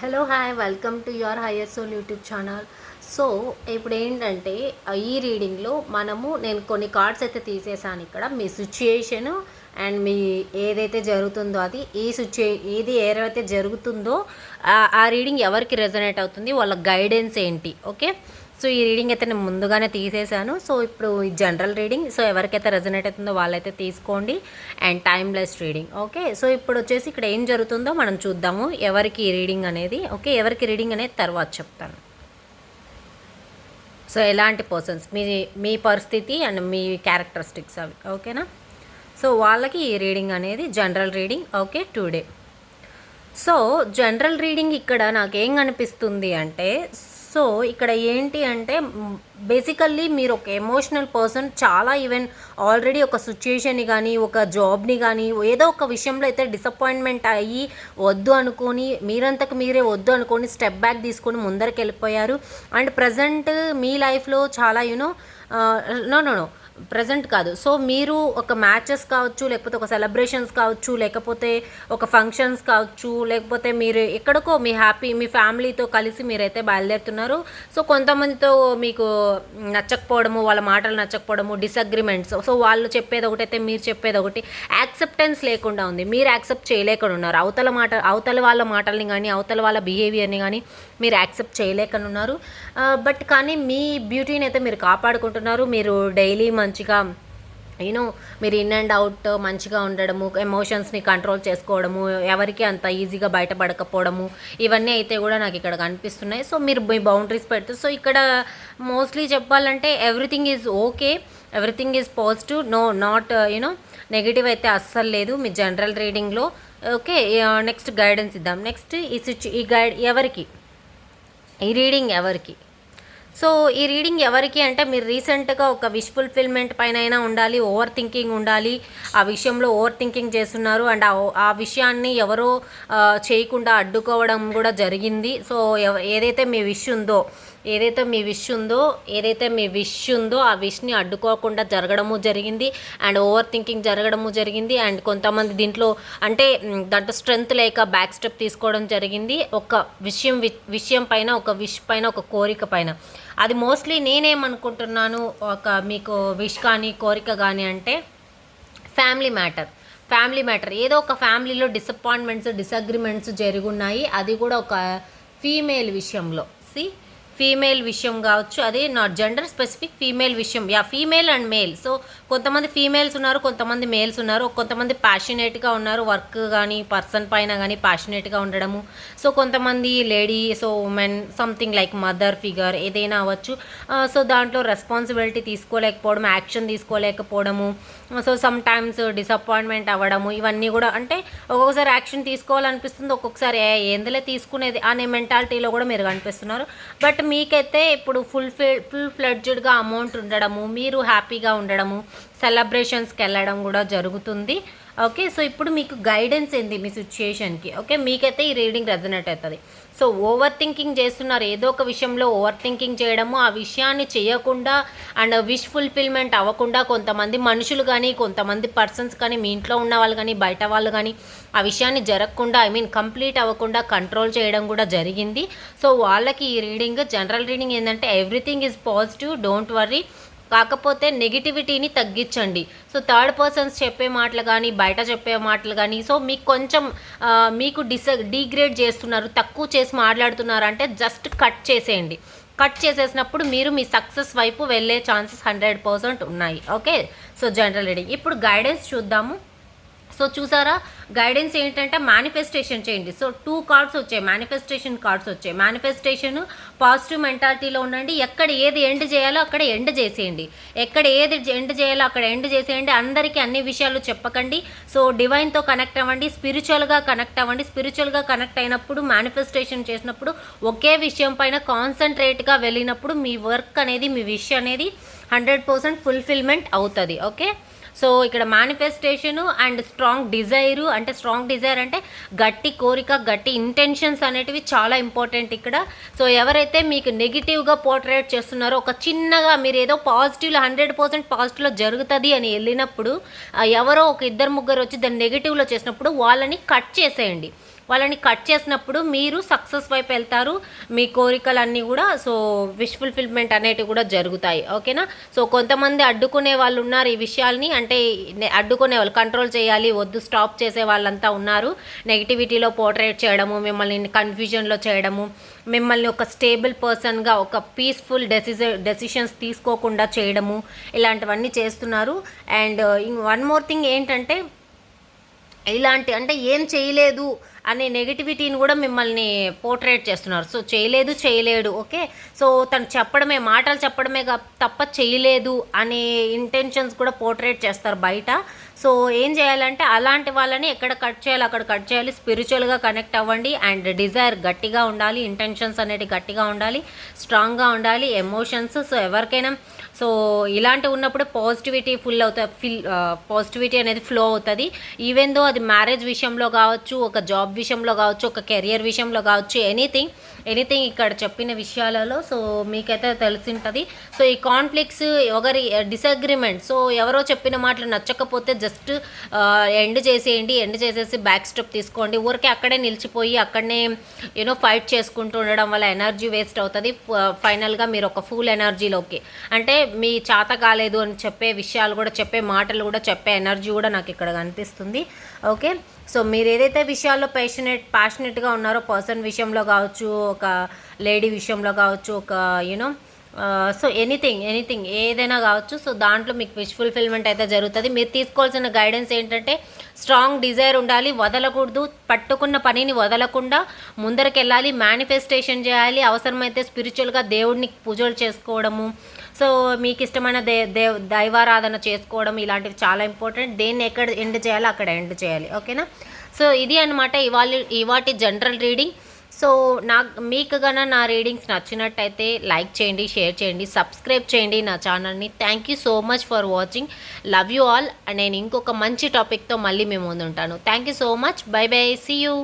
Hello hi welcome to your higher soul YouTube channel. So ఇప్పుడు ఏంటంటే ఈ రీడింగ్లో నేను కొన్ని కార్డ్స్ అయితే తీసేసాను. ఇక్కడ మీ సిచ్యుయేషను అండ్ మీ ఏదైతే జరుగుతుందో అది ఏదైతే జరుగుతుందో ఆ రీడింగ్ ఎవరికి రెజనేట్ అవుతుంది, వాళ్ళ గైడెన్స్ ఏంటి. ఓకే, సో ఈ రీడింగ్ అయితే నేను ముందుగానే తీసేసాను. సో ఇప్పుడు ఈ జనరల్ రీడింగ్, సో ఎవరికైతే రెజనేట్ అవుతుందో వాళ్ళైతే తీసుకోండి. And timeless reading. Okay, so ఇప్పుడు వచ్చేసి ఇక్కడ ఏం జరుగుతుందో మనం చూద్దాము, ఎవరికి రీడింగ్ అనేది. ఓకే, ఎవరికి రీడింగ్ అనేది తర్వాత చెప్తాను. సో ఎలాంటి పర్సన్స్, మీ పరిస్థితి అండ్ మీ క్యారెక్టరిస్టిక్స్ అవి. ఓకేనా, సో వాళ్ళకి ఈ రీడింగ్ అనేది general reading. Okay, today. So general reading ఇక్కడ నాకేం కనిపిస్తుంది అంటే, సో ఇక్కడ ఏంటి అంటే బేసికల్లీ మీరు ఒక ఎమోషనల్ పర్సన్. చాలా ఈవెన్ ఆల్రెడీ ఒక సిచ్యుయేషన్ని కానీ ఒక జాబ్ని కానీ ఏదో ఒక విషయంలో అయితే డిసప్పాయింట్మెంట్ అయ్యి వద్దు అనుకొని మీరంతకు మీరే వద్దు అనుకొని స్టెప్ బ్యాక్ తీసుకొని ముందరికి వెళ్ళిపోయారు. అండ్ ప్రజెంట్ మీ లైఫ్లో చాలా నో ప్రజెంట్ కాదు. సో మీరు ఒక మ్యాచెస్ కావచ్చు, లేకపోతే ఒక సెలబ్రేషన్స్ కావచ్చు, లేకపోతే ఒక ఫంక్షన్స్ కావచ్చు, లేకపోతే మీరు ఎక్కడికో మీ ఫ్యామిలీతో కలిసి మీరైతే బయలుదేరుతున్నారు. సో కొంతమందితో మీకు నచ్చకపోవడము, వాళ్ళ మాటలు నచ్చకపోవడము, డిసగ్రిమెంట్స్. సో వాళ్ళు చెప్పేది ఒకటైతే మీరు చెప్పేది ఒకటి, యాక్సెప్టెన్స్ లేకుండా ఉంది. మీరు యాక్సెప్ట్ చేయలేకుండా ఉన్నారు. అవతల వాళ్ళ మాటల్ని కానీ అవతల వాళ్ళ బిహేవియర్ని కానీ మీరు యాక్సెప్ట్ చేయలేకుండా ఉన్నారు. బట్ కానీ మీ బ్యూటీని అయితే మీరు కాపాడుకుంటున్నారు. మీరు డైలీ మంచిగా మీరు ఇన్ అండ్ అవుట్ మంచిగా ఉండడము, ఎమోషన్స్ని కంట్రోల్ చేసుకోవడము, ఎవరికి అంత ఈజీగా బయటపడకపోవడము, ఇవన్నీ అయితే కూడా నాకు ఇక్కడ కనిపిస్తున్నాయి. సో మీరు మీ బౌండరీస్ పెడుతూ, సో ఇక్కడ మోస్ట్లీ చెప్పాలంటే everything is okay, everything is positive, not negative అయితే అస్సలు లేదు మీ జనరల్ రీడింగ్లో. ఓకే, నెక్స్ట్ గైడెన్స్ ఇద్దాం. నెక్స్ట్ ఈ ఎవరికి ఈ రీడింగ్ ఎవరికి? సో ఈ రీడింగ్ ఎవరికి అంటే, మీరు రీసెంట్గా ఒక విష్ ఫుల్ఫిల్మెంట్ పైన అయినా ఉండాలి, ఓవర్ థింకింగ్ ఉండాలి, ఆ విషయంలో ఓవర్ థింకింగ్ చేస్తున్నారు. అండ్ ఆ విషయాన్ని ఎవరో చేయకుండా అడ్డుకోవడం కూడా జరిగింది. సో ఏదైతే మీ విష్ ఉందో ఆ విష్ని అడ్డుకోకుండా జరగడము జరిగింది. అండ్ ఓవర్ థింకింగ్ జరగడము జరిగింది. అండ్ కొంతమంది దాంట్లో స్ట్రెంగ్త్ లేక బ్యాక్ స్టెప్ తీసుకోవడం జరిగింది. ఒక విషయం పైన, ఒక విష్ పైన, ఒక కోరిక పైన. అది మోస్ట్లీ నేనేమనుకుంటున్నాను, మీకు విష్ కానీ కోరిక కానీ అంటే ఫ్యామిలీ మ్యాటర్. ఏదో ఒక ఫ్యామిలీలో డిసగ్రిమెంట్స్ జరుగున్నాయి. అది కూడా ఒక ఫీమేల్ విషయంలో. ఫీమేల్ విషయం కావచ్చు, అది నాట్ జెండర్ స్పెసిఫిక్, ఫీమేల్ విషయం. Female and male. సో కొంతమంది ఫీమేల్స్ ఉన్నారు, కొంతమంది మేల్స్ ఉన్నారు. కొంతమంది ప్యాషనేట్గా ఉన్నారు, వర్క్ కానీ పర్సన్ పైన కానీ ప్యాషనేట్గా ఉండడము. సో కొంతమంది lady, so women, something like mother figure ఏదైనా అవ్వచ్చు. సో దాంట్లో రెస్పాన్సిబిలిటీ తీసుకోలేకపోవడం, యాక్షన్ తీసుకోలేకపోవడము, సో సమ్ టైమ్స్ డిసప్పాయింట్మెంట్ అవ్వడము, ఇవన్నీ కూడా. అంటే ఒక్కొక్కసారి యాక్షన్ తీసుకోవాలనిపిస్తుంది, ఒక్కొక్కసారి ఏందులే తీసుకునేది అనే మెంటాలిటీలో కూడా మీరు కనిపిస్తున్నారు. బట్ మీకైతే ఇప్పుడు ఫుల్ ఫ్లెడ్జ్డ్గా అమౌంట్ ఉండడము, మీరు హ్యాపీగా ఉండడము, సెలబ్రేషన్స్కి వెళ్ళడం కూడా జరుగుతుంది. ఓకే, సో ఇప్పుడు మీకు గైడెన్స్ ఏంది మీ సిచ్యుయేషన్కి? ఓకే, మీకైతే ఈ రీడింగ్ రెజనేట్ అవుతుంది. సో ఓవర్ థింకింగ్ చేస్తున్నారు, ఏదో ఒక విషయంలో ఓవర్ థింకింగ్ చేయడము, ఆ విషయాన్ని చేయకుండా అండ్ విష్ ఫుల్ఫిల్మెంట్ అవ్వకుండా కొంతమంది మనుషులు కానీ, కొంతమంది పర్సన్స్ కానీ, మీ ఇంట్లో ఉన్న వాళ్ళు కానీ, బయట వాళ్ళు కానీ ఆ విషయాన్ని జరగకుండా, కంప్లీట్ అవ్వకుండా కంట్రోల్ చేయడం కూడా జరిగింది. సో వాళ్ళకి ఈ రీడింగ్, జనరల్ రీడింగ్ ఏంటంటే everything is positive, don't worry. కాకపోతే నెగిటివిటీని తగ్గించండి. సో థర్డ్ పర్సన్స్ చెప్పే మాటలు కానీ, బయట చెప్పే మాటలు కానీ, సో మీకు కొంచెం మీకు డీగ్రేడ్ చేస్తున్నారు, తక్కువ చేసి మాట్లాడుతున్నారు అంటే జస్ట్ కట్ చేసేయండి. కట్ చేసేసినప్పుడు మీరు మీ సక్సెస్ వైపు వెళ్ళే ఛాన్సెస్ 100% ఉన్నాయి. Okay, so general reading. ఇప్పుడు గైడెన్స్ చూద్దాము. సో చూసారా, గైడెన్స్ ఏంటంటే మేనిఫెస్టేషన్ చేయండి. సో 2 కార్డ్స్ వచ్చాయి, మేనిఫెస్టేషన్ కార్డ్స్ వచ్చాయి. మేనిఫెస్టేషన్ పాజిటివ్ మెంటాలిటీలో ఉండండి. ఎక్కడ ఏది ఎండ్ చేయాలో అక్కడ ఎండ్ చేసేయండి, ఎక్కడ ఏది ఎండ్ చేయాలో అక్కడ ఎండ్ చేసేయండి. అందరికీ అన్ని విషయాలు చెప్పకండి. సో డివైన్తో కనెక్ట్ అవ్వండి, స్పిరిచువల్గా కనెక్ట్ అవ్వండి. స్పిరిచువల్గా కనెక్ట్ అయినప్పుడు, మేనిఫెస్టేషన్ చేసినప్పుడు, ఒకే విషయం పైన కాన్సన్ట్రేట్గా వెళ్ళినప్పుడు మీ వర్క్ అనేది, మీ విష్ అనేది 100% ఫుల్ఫిల్మెంట్ అవుతుంది. ఓకే, సో ఇక్కడ మేనిఫెస్టేషను అండ్ స్ట్రాంగ్ డిజైరు. అంటే స్ట్రాంగ్ డిజైర్ అంటే గట్టి కోరిక, గట్టి ఇంటెన్షన్స్ అనేటివి చాలా ఇంపార్టెంట్ ఇక్కడ. సో ఎవరైతే మీకు నెగిటివ్గా పోర్ట్రేట్ చేస్తున్నారో, ఒక చిన్నగా మీరు ఏదో పాజిటివ్లో 100% పాజిటివ్లో జరుగుతుంది అని వెళ్ళినప్పుడు ఎవరో ఒక 2-3 వచ్చి దాన్ని నెగిటివ్లో చేసినప్పుడు వాళ్ళని కట్ చేసేయండి. వాళ్ళని కట్ చేసినప్పుడు మీరు సక్సెస్ వైపు వెళ్తారు, మీ కోరికలన్నీ కూడా సో విష్ ఫుల్ఫిల్మెంట్ అనేటివి కూడా జరుగుతాయి. ఓకేనా. సో కొంతమంది అడ్డుకునే వాళ్ళు ఉన్నారు ఈ విషయాల్ని, అంటే అడ్డుకునే వాళ్ళు, కంట్రోల్ చేయాలి వద్దు స్టాప్ చేసే వాళ్ళంతా ఉన్నారు. నెగిటివిటీలో పోర్ట్రేట్ చేయడము, మిమ్మల్ని కన్ఫ్యూజన్లో చేయడము, మిమ్మల్ని ఒక స్టేబుల్ పర్సన్గా ఒక పీస్ఫుల్ డెసిషన్స్ తీసుకోకుండా చేయడము, ఇలాంటివన్నీ చేస్తున్నారు. అండ్ వన్ మోర్ థింగ్ ఏంటంటే, ఇలాంటి అంటే ఏం చేయలేదు అనే నెగిటివిటీని కూడా మిమ్మల్ని పోర్ట్రేట్ చేస్తున్నారు. సో చేయలేడు, ఓకే. సో తను చెప్పడమే, మాటలు చెప్పడమే తప్ప చేయలేదు అనే ఇంటెన్షన్స్ కూడా పోర్ట్రేట్ చేస్తారు బయట. సో ఏం చేయాలంటే అలాంటి వాళ్ళని ఎక్కడ కట్ చేయాలి అక్కడ కట్ చేయాలి. స్పిరిచువల్గా కనెక్ట్ అవ్వండి అండ్ డిజైర్ గట్టిగా ఉండాలి, ఇంటెన్షన్స్ అనేవి గట్టిగా ఉండాలి, స్ట్రాంగ్గా ఉండాలి, ఎమోషన్స్. సో ఎవరికైనా సో ఇలాంటివి ఉన్నప్పుడు పాజిటివిటీ పాజిటివిటీ అనేది ఫ్లో అవుతుంది. ఈవెన్ దో అది మ్యారేజ్ విషయంలో కావచ్చు, ఒక జాబ్ విషయంలో కావచ్చు, ఒక కెరియర్ విషయంలో కావచ్చు, ఎనీథింగ్ ఇక్కడ చెప్పిన విషయాలలో సో మీకైతే తెలిసి ఉంటుంది. సో ఈ కాన్ఫ్లిక్ట్స్, ఒకరి డిసగ్రిమెంట్, సో ఎవరో చెప్పిన మాటలు నచ్చకపోతే జస్ట్ ఎండ్ చేసేసి బ్యాక్ స్టెప్ తీసుకోండి. ఊరికే అక్కడే నిలిచిపోయి అక్కడనే ఫైట్ చేసుకుంటూ ఉండడం వల్ల ఎనర్జీ వేస్ట్ అవుతుంది. ఫైనల్గా మీరు ఒక ఫుల్ ఎనర్జీలోకి, అంటే మీ చేత కాలేదు అని చెప్పే విషయాలు కూడా, చెప్పే మాటలు కూడా, చెప్పే ఎనర్జీ కూడా నాకు ఇక్కడ కనిపిస్తుంది. ఓకే. సో మీరు ఏదైతే విషయాల్లో ప్యాషనెట్గా ఉన్నారో, పర్సన్ విషయంలో కావచ్చు, ఒక లేడీ విషయంలో కావచ్చు, ఒక సో ఎనీథింగ్ ఏదైనా కావచ్చు. సో దాంట్లో మీకు విష్ ఫుల్ఫిల్మెంట్ అయితే జరుగుతుంది. మీరు తీసుకోవాల్సిన గైడెన్స్ ఏంటంటే, స్ట్రాంగ్ డిజైర్ ఉండాలి, వదలకూడదు, పట్టుకున్న పనిని వదలకుండా ముందరకెళ్ళాలి, మేనిఫెస్టేషన్ చేయాలి, అవసరమైతే స్పిరిచువల్గా దేవుడిని పూజలు చేసుకోవడము, సో మీకు ఇష్టమైన దైవారాధన చేసుకోవడం, ఇలాంటివి చాలా ఇంపార్టెంట్. దేన్ని ఎక్కడ ఎండ్ చేయాలో అక్కడ ఎండ్ చేయాలి. ఓకేనా. సో ఇది అనమాట ఇవాటి జనరల్ రీడింగ్. సో మీకు కన్నా నా రీడింగ్స్ నచ్చినట్టయితే లైక్ చేయండి, షేర్ చేయండి, సబ్స్క్రైబ్ చేయండి నా ఛానల్ని. Thank you so much for watching. Love you all. నేను ఇంకొక మంచి టాపిక్తో మళ్ళీ మేము ముందుంటాను. Thank you so much. Bye bye. See you.